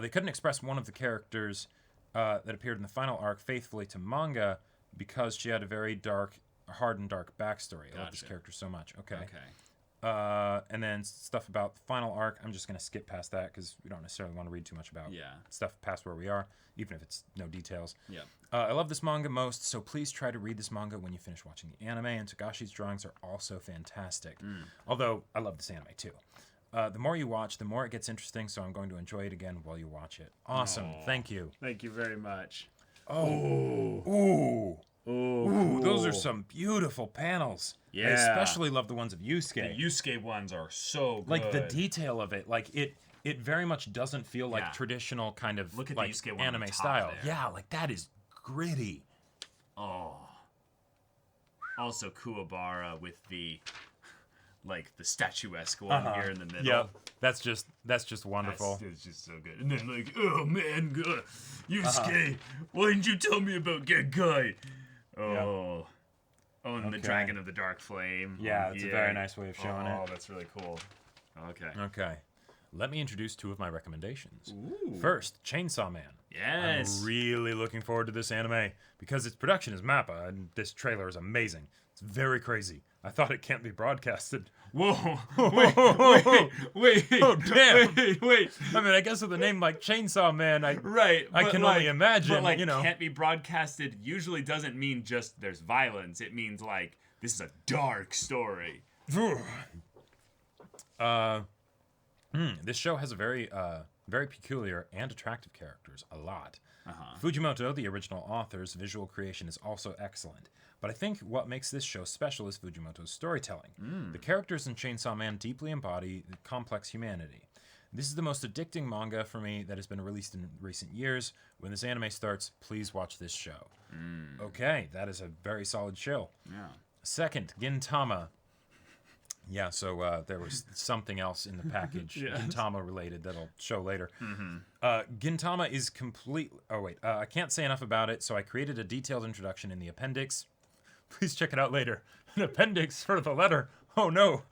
They couldn't express one of the characters that appeared in the final arc faithfully to manga because she had a very hard and dark backstory. I love this character so much. Okay. And then stuff about the final arc. I'm just going to skip past that because we don't necessarily want to read too much about stuff past where we are, even if it's no details. Yeah. I love this manga most, so please try to read this manga when you finish watching the anime, and Tagashi's drawings are also fantastic. Although, I love this anime too. The more you watch, the more it gets interesting, so I'm going to enjoy it again while you watch it. Awesome. Aww. Thank you. Thank you very much. Oh. Ooh. Ooh, those are some beautiful panels. Yeah. I especially love the ones of Yusuke. The Yusuke ones are so good. Like the detail of it, like it very much doesn't feel like traditional kind of Look at like the Yusuke one on anime top style. there. Yeah, like that is gritty. Oh. Also Kuwabara with the the statuesque one here in the middle. Yep. That's just wonderful. It's just so good. And then oh man, Yusuke, why didn't you tell me about Genkai? Oh. Oh, and the Dragon of the Dark Flame. Yeah, it's a very nice way of showing it. Oh, that's really cool. Okay. Okay. Let me introduce two of my recommendations. Ooh. First, Chainsaw Man. Yes. I'm really looking forward to this anime because its production is MAPPA and this trailer is amazing. It's very crazy. I thought it can't be broadcasted. Whoa. Wait. Oh, damn. Wait. I mean, I guess with a name like Chainsaw Man, I can but only imagine, But can't be broadcasted usually doesn't mean just there's violence. It means this is a dark story. This show has a very peculiar and attractive characters, a lot. Fujimoto, the original author's visual creation is also excellent. But I think what makes this show special is Fujimoto's storytelling. The characters in Chainsaw Man deeply embody complex humanity. This is the most addicting manga for me that has been released in recent years. When this anime starts, please watch this show. Okay, that is a very solid shill. Yeah. Second, Gintama. Yeah, so there was something else in the package, Gintama related, that I'll show later. Gintama is complete... Oh, wait. I can't say enough about it, so I created a detailed introduction in the appendix. Please check it out later. An appendix for the letter. Oh, no.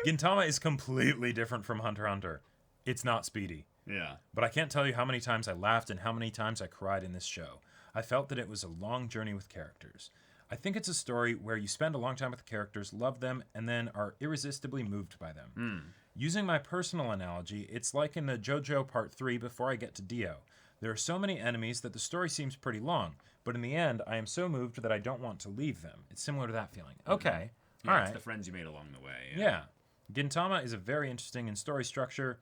Gintama is completely different from Hunter x Hunter. It's not speedy. Yeah. But I can't tell you how many times I laughed and how many times I cried in this show. I felt that it was a long journey with characters. I think it's a story where you spend a long time with the characters, love them, and then are irresistibly moved by them. Using my personal analogy, it's like in the JoJo Part 3 before I get to Dio. There are so many enemies that the story seems pretty long, but in the end, I am so moved that I don't want to leave them. It's similar to that feeling. Okay, all right. It's the friends you made along the way. Yeah. Gintama is a very interesting in story structure.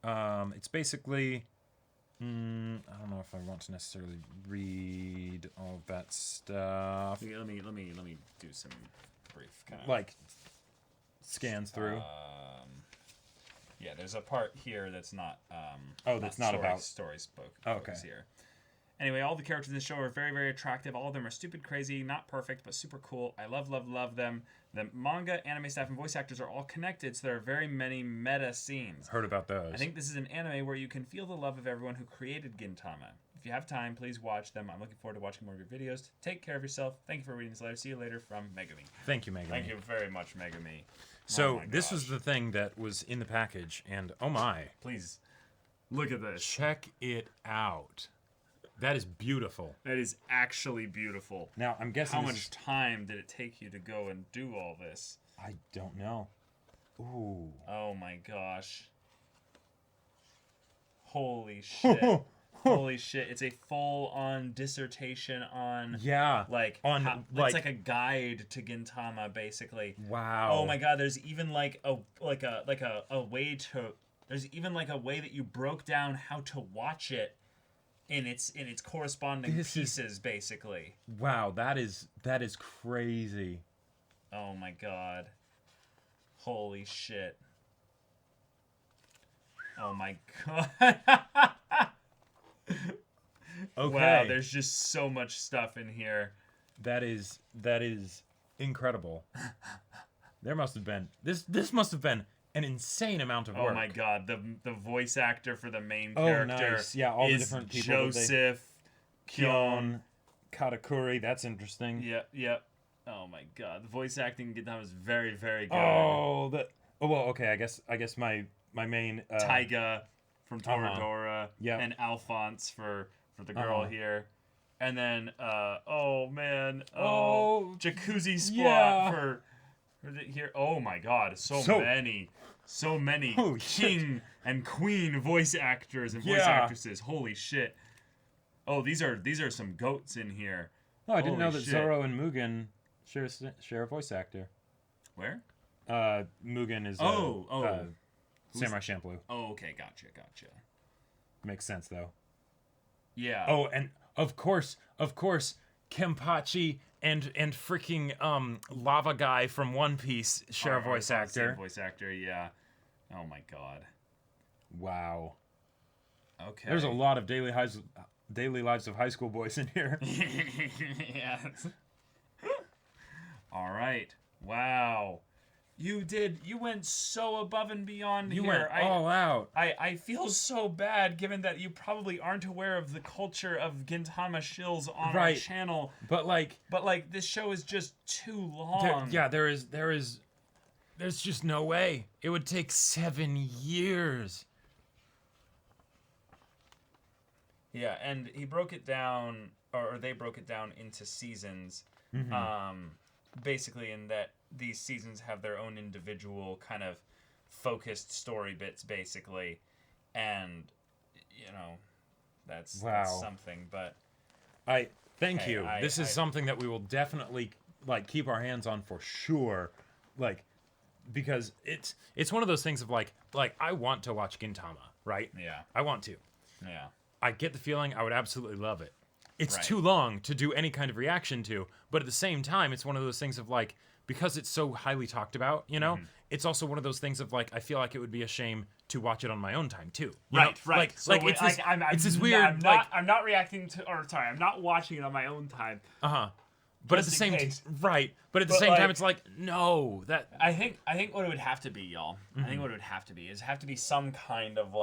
It's basically... I don't know if I want to necessarily read all of that stuff. Let me do some brief kind of scans through. Yeah, there's a part here that's not. That's not about story spoke. Okay. Here. Anyway, all the characters in the show are very, very attractive. All of them are stupid crazy, not perfect, but super cool. I love them. The manga, anime staff, and voice actors are all connected, so there are very many meta scenes. Heard about those. I think this is an anime where you can feel the love of everyone who created Gintama. If you have time, please watch them. I'm looking forward to watching more of your videos. Take care of yourself. Thank you for reading this letter. See you later from Megami. Thank you, Megami. Thank you very much, Megami. So this was the thing that was in the package, and oh my. Please, look at this. Check it out. That is beautiful. That is actually beautiful. Now, I'm guessing how much time did it take you to go and do all this? I don't know. Ooh. Oh my gosh. Holy shit. Holy shit! It's a full-on dissertation on like it's like a guide to Gintama, basically. Wow. Oh my god! There's even like a way to. There's even like a way that you broke down how to watch it in its corresponding pieces, basically. Wow, that is crazy. Oh my god. Holy shit. Oh my god. Okay. Wow, there's just so much stuff in here. That is incredible. There must have been this must have been an insane amount of work. Oh my god, the voice actor for the main character nice. Yeah, all the is different people Joseph Kyon Katakuri. That's interesting. Yep. Oh my god, the voice acting in Gintama is very, very good. Oh, well, okay. I guess my main Taiga from Toradora, yeah, and Alphonse for the girl here, and then Jacuzzi Squad for here. Oh my god, so many Holy king shit. and queen voice actors and voice actresses. Holy shit. Oh, these are some goats in here. Oh, I didn't Holy know that shit. Zoro and Mugen share a voice actor. Where? Mugen is Samurai Champloo. Oh, okay, gotcha. Makes sense though. Yeah. Oh, and of course, Kenpachi and freaking Lava Guy from One Piece share a voice actor. Same voice actor, yeah. Oh my god. Wow. Okay. There's a lot of daily lives of high school boys in here. Yes. All right. Wow. You went so above and beyond You here. went all out. I feel so bad given that you probably aren't aware of the culture of Gintama shills on our channel. But this show is just too long. There's just no way. It would take 7 years. Yeah, and he broke it down, or they broke it down into seasons. Basically in that these seasons have their own individual kind of focused story bits, basically, and that's something. But Thank you. This is something that we will definitely keep our hands on for sure, because it's one of those things of like I want to watch Gintama, right? Yeah, I want to. Yeah, I get the feeling I would absolutely love it. It's too long to do any kind of reaction to, but at the same time, it's one of those things of because it's so highly talked about, it's also one of those things of I feel like it would be a shame to watch it on my own time too. Right. It's this weird. I'm not reacting to, or sorry, I'm not watching it on my own time. But at the same But at the same time, it's no. That I think what it would have to be, y'all. I think what it would have to be is some kind of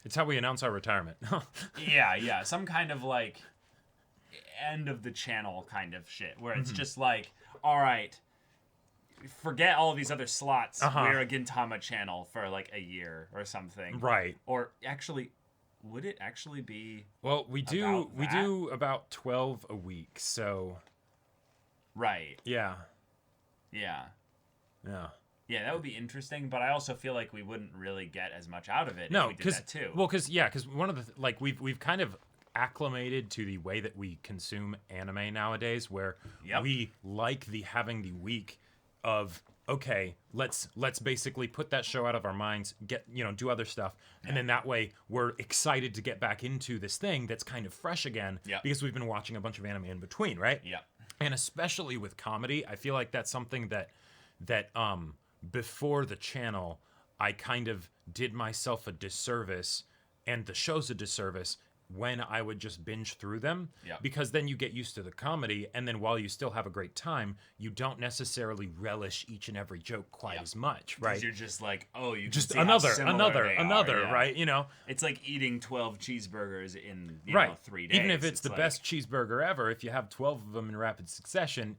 It's how we announce our retirement. yeah, some kind of end of the channel kind of shit, where it's just all right, forget all of these other slots. We're a Gintama channel for a year or something. Right. Or actually, would it actually be? Well, we do about 12 a week, so. Right. Yeah. Yeah. Yeah. Yeah, that would be interesting, but I also feel like we wouldn't really get as much out of it no, if we did that too. Well, because one of the we've kind of acclimated to the way that we consume anime nowadays, where we like having the week of let's basically put that show out of our minds, get do other stuff, and then that way we're excited to get back into this thing that's kind of fresh again because we've been watching a bunch of anime in between, right? Yeah. And especially with comedy, I feel like that's something that before the channel, I kind of did myself a disservice and the show's a disservice when I would just binge through them. Yeah. Because then you get used to the comedy, and then while you still have a great time, you don't necessarily relish each and every joke quite as much, right? You're just you just see another, yeah. right? It's like eating 12 cheeseburgers in 3 days. Even if it's the best cheeseburger ever, if you have 12 of them in rapid succession,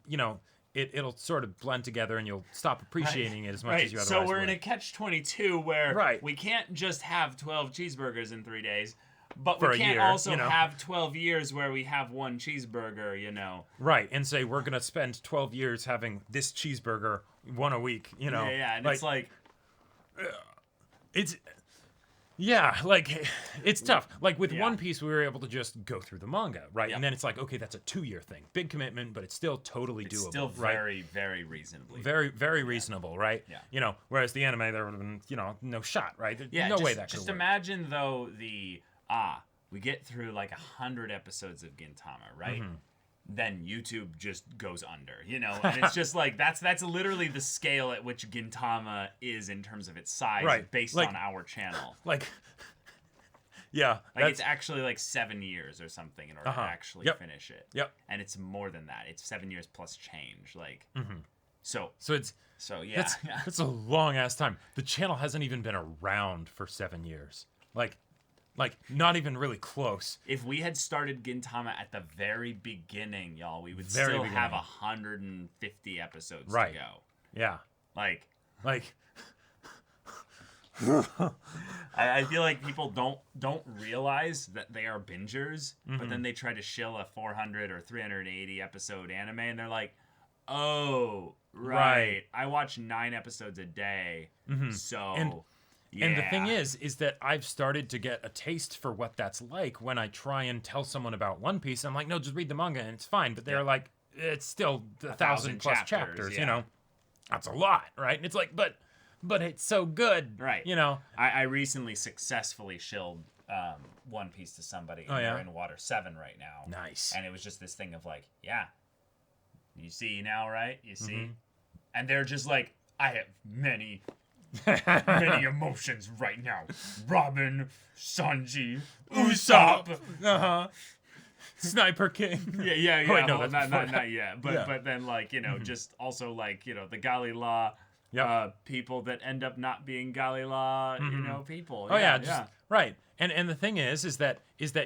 it'll sort of blend together, and you'll stop appreciating it as much as you otherwise So we're would. in a catch-22 where we can't just have 12 cheeseburgers in 3 days, but we can't also have 12 years where we have one cheeseburger, Right, and say we're going to spend 12 years having this cheeseburger, one a week, Yeah, and it's Yeah, like it's tough. Like with One Piece, we were able to just go through the manga, right? Yep. And then it's like, okay, that's a 2-year thing, big commitment, but it's still totally doable. Still right? very, very reasonably. Very reasonable, right? Yeah. You know, whereas the anime, there would have been, no shot, right? Yeah, no just, way that could just work. imagine though we get through like 100 episodes of Gintama, right? Mm-hmm. Then YouTube just goes under, and it's just like that's literally the scale at which Gintama is in terms of its size, Right. based Like- on our channel. Like, yeah, Like it's actually like 7 years or something in order to actually finish it. Yep. And it's more than that. It's 7 years plus change. Like, so yeah. that's a long ass time. The channel hasn't even been around for 7 years. Like not even really close. If we had started Gintama at the very beginning, y'all, we would Very still beginning. have 150 episodes Right. to go. Yeah. Like, Like I feel like people don't realize that they are bingers, but Mm-hmm. then they try to shill a 400 or 380 episode anime, and they're like, "Oh, right. I watch 9 episodes a day, so." And the thing is that I've started to get a taste for what that's like when I try and tell someone about One Piece. I'm like, no, just read the manga and it's fine. But they're like, it's still 1,000 plus chapters, yeah. That's a lot, right? And it's like, but it's so good, Right. I recently successfully shilled One Piece to somebody, and they're in Water 7 right now. Nice. And it was just this thing of like, yeah, you see now, right? You see? And they're just like, I have many emotions right now. Robin, Sanji, Usopp. Sniper King. Yeah. Oh, wait, no, well, that's not yet. But then like, just also like, the Galila people that end up not being Galila, people. Oh yeah, right. And the thing is that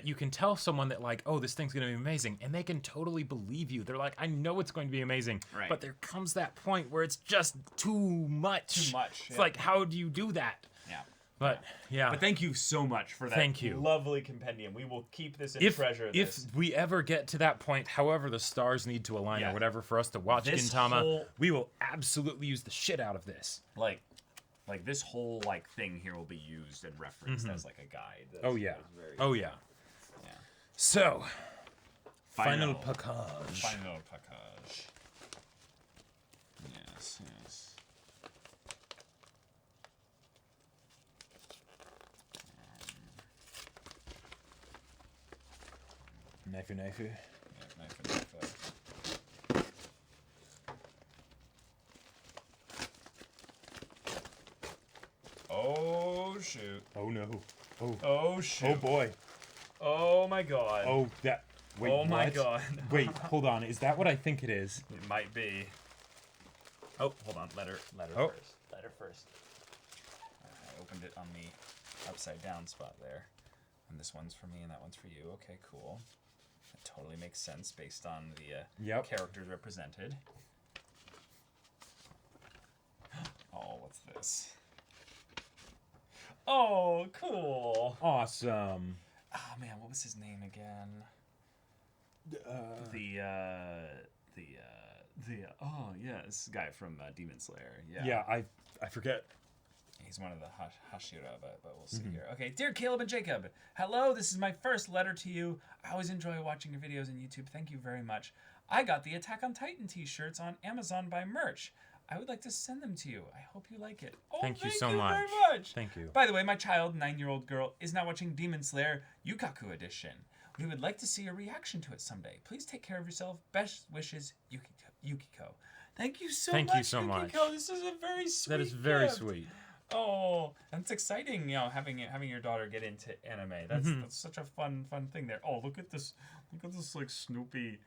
you can tell someone that like, oh, this thing's gonna be amazing, and they can totally believe you. They're like, I know it's going to be amazing. Right. But there comes that point where it's just too much. It's yeah. like, how do you do that? Yeah. But yeah. But thank you so much for that. Thank you. Lovely compendium. We will keep this and treasure this. If we ever get to that point, however the stars need to align Yeah. or whatever for us to watch This Gintama, whole- we will absolutely use the shit out of this. Like this whole like thing here will be used and referenced as like a guide. Oh yeah. Very, Yeah. So, final package. Final package. Yes. Knife. Knife. Oh shoot. Oh no. Oh shoot. Oh boy. Oh my god. Oh that. Wait. Oh my what? god. Wait. Hold on. Is that what I think it is? It might be. Oh, hold on. Letter Oh. first. Letter first. I opened it on the upside down spot there. And this one's for me and that one's for you. Okay, cool. That totally makes sense based on the characters represented. Oh, what's this? Oh, cool. Awesome. Oh man, what was his name again? Oh yeah, this guy from Demon Slayer. Yeah, I forget. He's one of the Hashira, but we'll see here. Okay, dear Caleb and Jacob, hello. This is my first letter to you. I always enjoy watching your videos on YouTube. Thank you very much. I got the Attack on Titan t-shirts on Amazon by Merch. I would like to send them to you. I hope you like it. Oh, Thank you so very much. much. Thank you. By the way, my child, 9-year-old girl, is now watching Demon Slayer Yukaku Edition. We would like to see a reaction to it someday. Please take care of yourself. Best wishes, Yukiko. Thank you so much, Thank you so Yukiko. much. This is a very sweet That is very gift. sweet. Oh, and it's exciting, having your daughter get into anime. That's such a fun thing there. Oh, look at this like Snoopy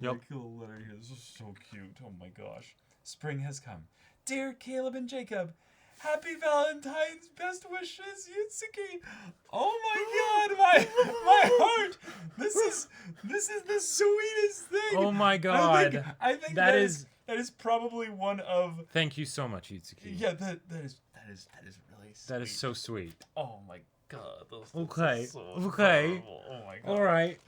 like, little letter here. This is so cute. Oh my gosh. Spring has come. Dear Caleb and Jacob, happy Valentine's. Best wishes, Yutsuki. Oh my god, my heart. This is the sweetest thing. Oh my god. I think that is probably one of. Thank you so much, Itsuki. Yeah, that is really sweet. That is so sweet. Oh my god. Okay. So Okay. adorable. Oh my god. All right.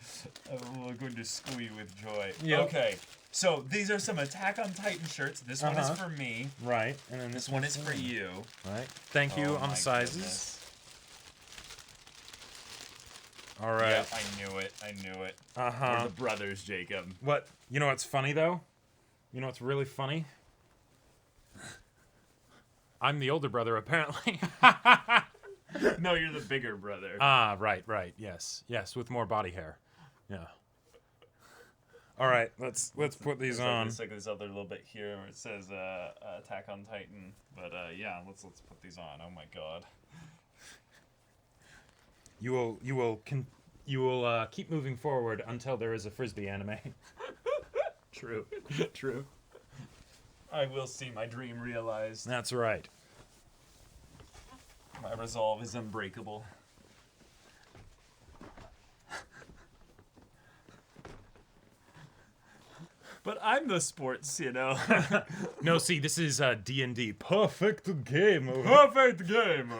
I'm going to squee with joy. Yep. Okay. So these are some Attack on Titan shirts. This one is for me. Right. And then This one is for you. Right. Thank you Oh on my the sizes. goodness. All right. Yeah, I knew it. We're Uh-huh. the brothers, Jacob. What? You know what's funny, though? You know what's really funny? I'm the older brother, apparently. No, you're the bigger brother. Ah, right. Yes, with more body hair. Yeah. All right, let's put these on. It's like this other little bit here where it says Attack on Titan. But yeah, let's put these on. Oh my god. You will keep moving forward until there is a frisbee anime. True. I will see my dream realized. That's right. My resolve is unbreakable. But I'm the sports, you know. No, see, this is D&D. Perfect game. Perfect game.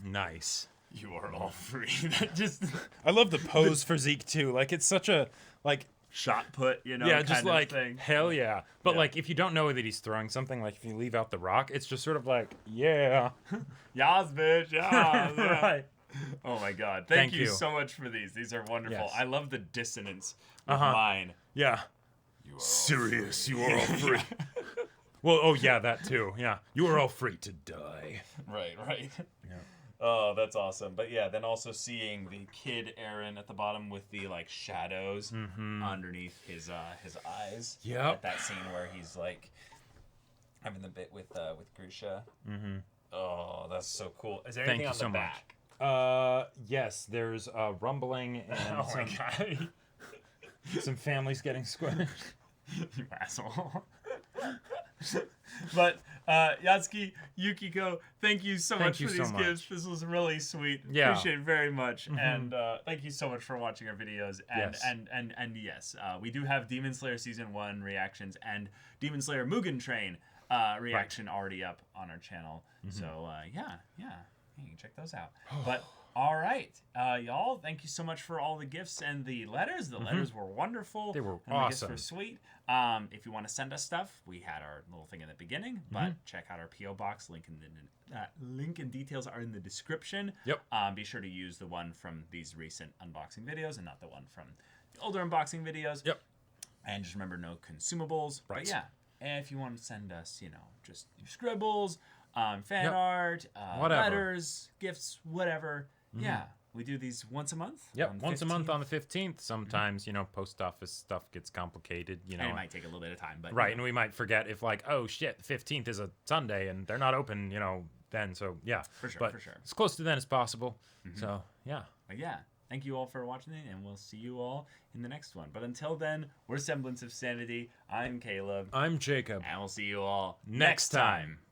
Nice. You are all free. That just I love the pose for Zeke too. Like it's such a shot put, you know. yeah, just kind of like thing. hell yeah. But Yeah. like if you don't know that he's throwing something, like if you leave out the rock, it's just sort of like yeah. Yas, bitch. Yas. Right. Oh my god. Thank Thank you you. so much for these. These are wonderful. Yes. I love the dissonance with Uh-huh. mine. Yeah. You are Serious, you are all free. Well, oh yeah, that too. Yeah, you are all free to die. Right. Yeah. Oh, that's awesome. But yeah, then also seeing the kid Aaron at the bottom with the like shadows underneath his eyes. Yep. At that scene where he's like having the bit with Grusha. Mm-hmm. Oh, that's so cool. Is there Thank anything you on so the much. back? Yes, there's rumbling and Oh my god. some families getting squished. You asshole. But Yatsuki, Yukiko, thank you so much you for so these much. gifts. This was really sweet. Yeah. Appreciate it very much. And thank you so much for watching our videos. And Yes. and yes, we do have Demon Slayer Season 1 reactions and Demon Slayer Mugen Train reaction already up on our channel. So yeah, you can check those out. But all right, y'all, thank you so much for all the gifts and the letters. The letters were wonderful. They were and the gifts awesome. were sweet. If you want to send us stuff, we had our little thing in the beginning, but check out our P.O. Box. Link and details are in the description. Yep. Be sure to use the one from these recent unboxing videos and not the one from the older unboxing videos. Yep. And just remember, no consumables. Right. But yeah, and if you want to send us, just your scribbles, fan art, Whatever. letters, gifts, whatever. Yeah, we do these once a month. Yep, on the once a month 15th. on the 15th. Sometimes, post office stuff gets complicated, And it might take a little bit of time, but Right, and we might forget if like, oh shit, the 15th is a Sunday and they're not open, then. So yeah, For sure, but for sure. as close to then as possible. So yeah, But yeah, thank you all for watching it, and we'll see you all in the next one. But until then, we're Semblance of Sanity. I'm Caleb, I'm Jacob. and we'll see you all Next time.